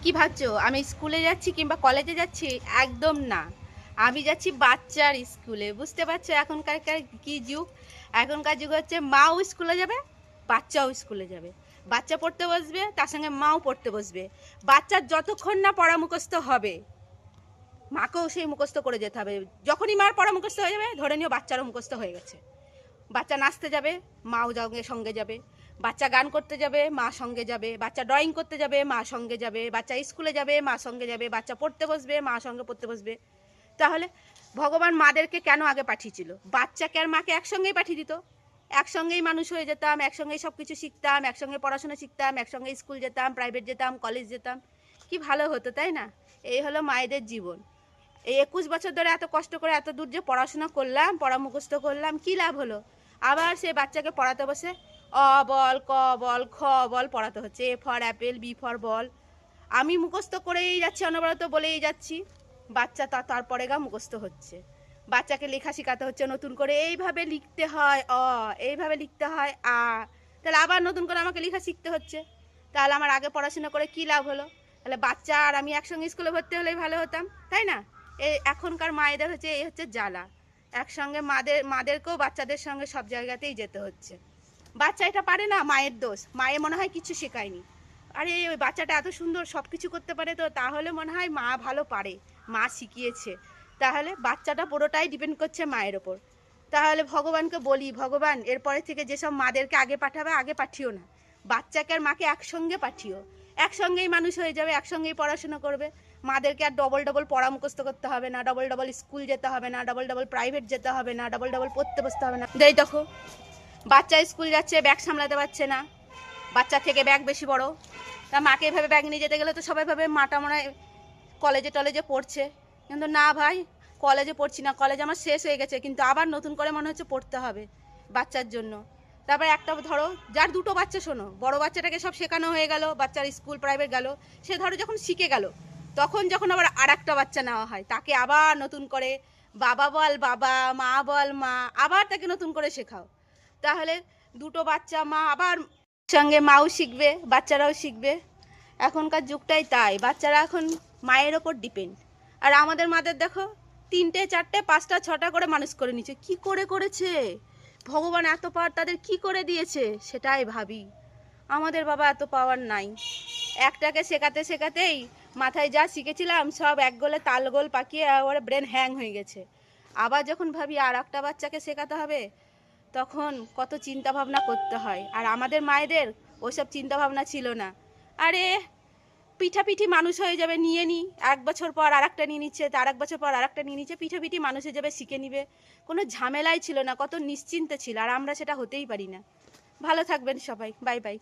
কি ভাবছো আমি স্কুলে যাচ্ছি কিংবা কলেজে যাচ্ছি? একদম না। আমি যাচ্ছি বাচ্চার স্কুলে। বুঝতে পারছো এখনকার কি যুগ? এখনকার যুগ হচ্ছে মাও স্কুলে যাবে, বাচ্চাও স্কুলে যাবে। বাচ্চা পড়তে বসবে, তার সঙ্গে মাও পড়তে বসবে। বাচ্চার যতক্ষণ না পড়া মুখস্থ হবে, মাকেও সেই মুখস্থ করে যেতে হবে। যখনই মার পড়া মুখস্থ হয়ে যাবে, ধরে নিও বাচ্চারও মুখস্থ হয়ে গেছে। বাচ্চা নাচতে যাবে, মাও সঙ্গে যাবে। বাচ্চা গান করতে যাবে, মা সঙ্গে যাবে। বাচ্চা ড্রয়িং করতে যাবে, মা সঙ্গে যাবে। বাচ্চা স্কুলে যাবে, মা সঙ্গে যাবে। বাচ্চা পড়তে বসবে, মা সঙ্গে পড়তে বসবে। তাহলে ভগবান মাদেরকে কেন আগে পাঠিয়েছিল? বাচ্চাকে আর মাকে একসঙ্গেই পাঠিয়ে দিত। একসঙ্গেই মানুষ হয়ে যেতাম, একসঙ্গেই সব কিছু শিখতাম, একসঙ্গে পড়াশোনা শিখতাম, একসঙ্গে স্কুল যেতাম, প্রাইভেট যেতাম, কলেজ যেতাম। কি ভালো হতো, তাই না? এই হলো মায়েদের জীবন। এই 21 বছর ধরে এত কষ্ট করে এত দূর যে পড়াশোনা করলাম, পড়া মুখস্থ করলাম, কি লাভ হলো? আবার সে বাচ্চাকে পড়াতে বসে অ বল, ক বল, খ বল পড়াতে হচ্ছে। A for apple, B for ball. আমি মুখস্থ করেই যাচ্ছি, অনবরত বলেই যাচ্ছি। বাচ্চা তারপরে মুখস্থ হচ্ছে। বাচ্চাকে লেখা শেখাতে হচ্ছে নতুন করে, এইভাবে লিখতে হয় অ, এইভাবে লিখতে হয় আ। তাহলে আবার নতুন করে আমাকে লেখা শিখতে হচ্ছে। তাহলে আমার আগে পড়াশোনা করে কি লাভ হলো? তাহলে বাচ্চা আর আমি একসঙ্গে স্কুলে ভর্তি হলেই ভালো হতাম, তাই না? এই এখনকার মায়েদের হচ্ছে এই হচ্ছে জ্বালা। একসঙ্গে মাদেরকেও বাচ্চাদের সঙ্গে সব জায়গাতেই যেতে হচ্ছে। বাচ্চা এটা পারে না, মায়ের দোষ। মায়ে মনে হয় কিছু শেখায়নি। আরে ওই বাচ্চাটা এত সুন্দর সব কিছু করতে পারে, তো তাহলে মনে হয় মা ভালো পারে, মা শিখিয়েছে। তাহলে বাচ্চাটা পুরোটাই ডিপেন্ড করছে মায়ের ওপর। তাহলে ভগবানকে বলি, ভগবান এরপরে থেকে যেসব মাদেরকে আগে পাঠাবে আগে পাঠিও না। বাচ্চাকে আর মাকে একসঙ্গে পাঠিও। একসঙ্গেই মানুষ হয়ে যাবে, একসঙ্গেই পড়াশোনা করবে। মাদেরকে আর ডবল ডবল পড়া মুখস্থ করতে হবে না, ডবল ডবল স্কুল যেতে হবে না, ডবল ডবল প্রাইভেট যেতে হবে না, ডবল ডবল পড়তে বসতে হবে না। দেই দেখো, বাচ্চা স্কুল যাচ্ছে, ব্যাগ সামলাতে পারছে না। বাচ্চা থেকে ব্যাগ বেশি বড়। তা মাকে এভাবে ব্যাগ নিয়ে যেতে গেলে তো সবাই ভাবে মাটা মনে হয় কলেজে টলেজে পড়ছে। কিন্তু না ভাই, কলেজে পড়ছি না, কলেজ আমার শেষ হয়ে গেছে, কিন্তু আবার নতুন করে মনে হচ্ছে পড়তে হবে বাচ্চার জন্য। তারপরে একটা ধরো যার দুটো বাচ্চা, শোনো, বড় বাচ্চাটাকে সব শেখানো হয়ে গেল, বাচ্চার স্কুল প্রাইভেট গেল, সে ধরো যখন শিখে গেল, তখন যখন আবার আর একটা বাচ্চা নেওয়া হয়, তাকে আবার নতুন করে বাবা বল বাবা, মা বল মা, আবার তাকে নতুন করে শেখাও। তাহলে দুটো বাচ্চা মা আবার সঙ্গে মাও শিখবে, বাচ্চারাও শিখবে। এখনকার যুগটাই তাই, বাচ্চারা এখন মায়ের ওপর ডিপেন্ড। আর আমাদের মাদের দেখো, 3টে 4টে 5টা 6টা করে মানুষ করে নিচ্ছে। কি করে করেছে? ভগবান এত পাওয়ার তাদের কি করে দিয়েছে সেটাই ভাবি। আমাদের বাবা এত পাওয়ার নাই। একটাকে শেখাতে শেখাতেই মাথায় যা শিখেছিলাম সব এক গোলে তাল গোল পাকিয়ে ওর ব্রেন হ্যাং হয়ে গেছে। আবার যখন ভাবি আর একটা বাচ্চাকে শেখাতে হবে, তখন কত চিন্তা ভাবনা করতে হয়। আর আমাদের মায়েদের ওসব চিন্তা ভাবনা ছিল না। আরে পিঠাপিঠি মানুষ হয়ে যাবে, নিয়ে নি 1 বছর পর আর একটা নিয়ে নিচ্ছে, তার 1 বছর পর আর একটা নিয়ে নিচ্ছে, পিঠাপিঠি মানুষ হয়ে যাবে, শিখে নিবে। কোনো ঝামেলাই ছিল না, কত নিশ্চিন্তে ছিল। আর আমরা সেটা হতেই পারি না। ভালো থাকবেন সবাই, বাই বাই।